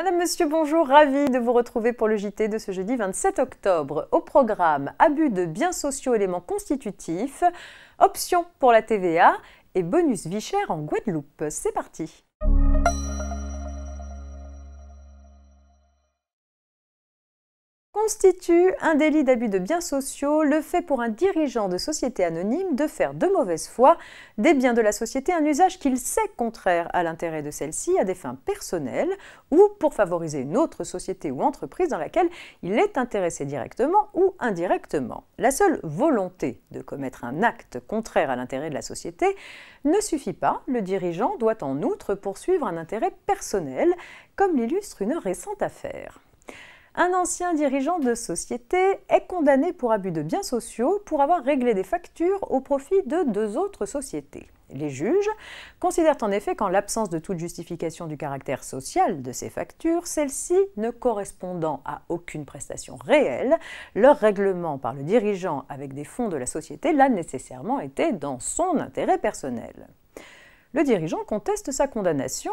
Madame, Monsieur, bonjour, ravie de vous retrouver pour le JT de ce jeudi 27 octobre. Au programme, abus de biens sociaux éléments constitutifs, options pour la TVA et bonus vie chère en Guadeloupe. C'est parti. Constitue un délit d'abus de biens sociaux le fait pour un dirigeant de société anonyme de faire de mauvaise foi des biens de la société un usage qu'il sait contraire à l'intérêt de celle-ci à des fins personnelles ou pour favoriser une autre société ou entreprise dans laquelle il est intéressé directement ou indirectement. La seule volonté de commettre un acte contraire à l'intérêt de la société ne suffit pas, le dirigeant doit en outre poursuivre un intérêt personnel, comme l'illustre une récente affaire. Un ancien dirigeant de société est condamné pour abus de biens sociaux pour avoir réglé des factures au profit de deux autres sociétés. Les juges considèrent en effet qu'en l'absence de toute justification du caractère social de ces factures, celles-ci ne correspondant à aucune prestation réelle, leur règlement par le dirigeant avec des fonds de la société l'a nécessairement été dans son intérêt personnel. Le dirigeant conteste sa condamnation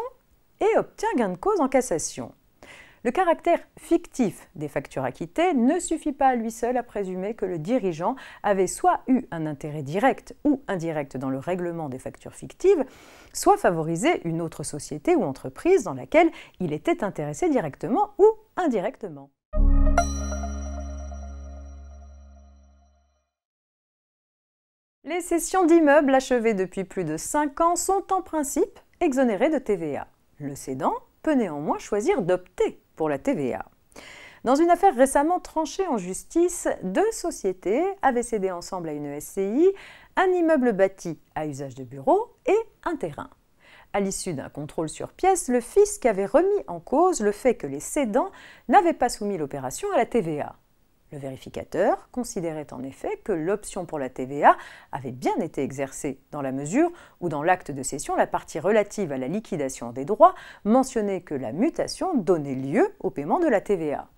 et obtient gain de cause en cassation. Le caractère fictif des factures acquittées ne suffit pas à lui seul à présumer que le dirigeant avait soit eu un intérêt direct ou indirect dans le règlement des factures fictives, soit favorisé une autre société ou entreprise dans laquelle il était intéressé directement ou indirectement. Les cessions d'immeubles achevées depuis plus de 5 ans sont en principe exonérées de TVA. Le cédant peut néanmoins choisir d'opter pour la TVA. Dans une affaire récemment tranchée en justice, deux sociétés avaient cédé ensemble à une SCI un immeuble bâti à usage de bureau et un terrain. À l'issue d'un contrôle sur pièces, le fisc avait remis en cause le fait que les cédants n'avaient pas soumis l'opération à la TVA. Le vérificateur considérait en effet que l'option pour la TVA avait bien été exercée dans la mesure où dans l'acte de cession, la partie relative à la liquidation des droits mentionnait que la mutation donnait lieu au paiement de la TVA.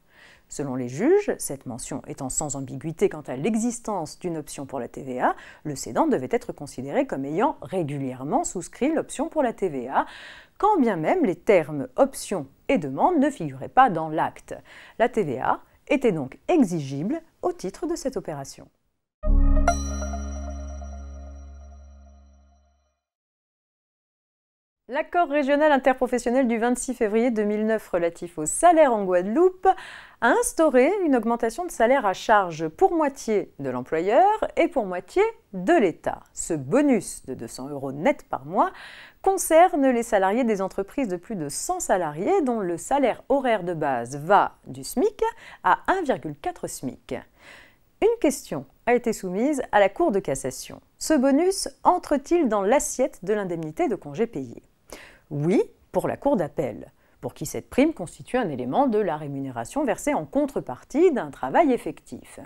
Selon les juges, cette mention étant sans ambiguïté quant à l'existence d'une option pour la TVA, le cédant devait être considéré comme ayant régulièrement souscrit l'option pour la TVA, quand bien même les termes option et demande ne figuraient pas dans l'acte. La TVA était donc exigible au titre de cette opération. L'accord régional interprofessionnel du 26 février 2009 relatif au salaire en Guadeloupe a instauré une augmentation de salaire à charge pour moitié de l'employeur et pour moitié de l'État. Ce bonus de 200 € net par mois concerne les salariés des entreprises de plus de 100 salariés dont le salaire horaire de base va du SMIC à 1,4 SMIC. Une question a été soumise à la Cour de cassation. Ce bonus entre-t-il dans l'assiette de l'indemnité de congé payé? Oui, pour la Cour d'appel, pour qui cette prime constitue un élément de la rémunération versée en contrepartie d'un travail effectif.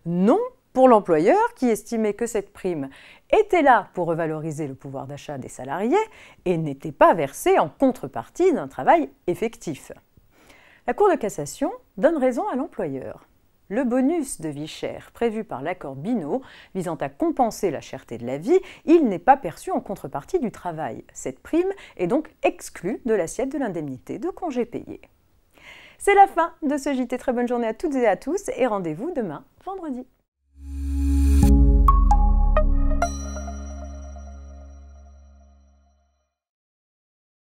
Non, pour l'employeur qui estimait que cette prime était là pour revaloriser le pouvoir d'achat des salariés et n'était pas versée en contrepartie d'un travail effectif. La Cour de cassation donne raison à l'employeur. Le bonus de vie chère prévu par l'accord Binot visant à compenser la cherté de la vie, il n'est pas perçu en contrepartie du travail. Cette prime est donc exclue de l'assiette de l'indemnité de congé payé. C'est la fin de ce JT. Très bonne journée à toutes et à tous et rendez-vous demain, vendredi.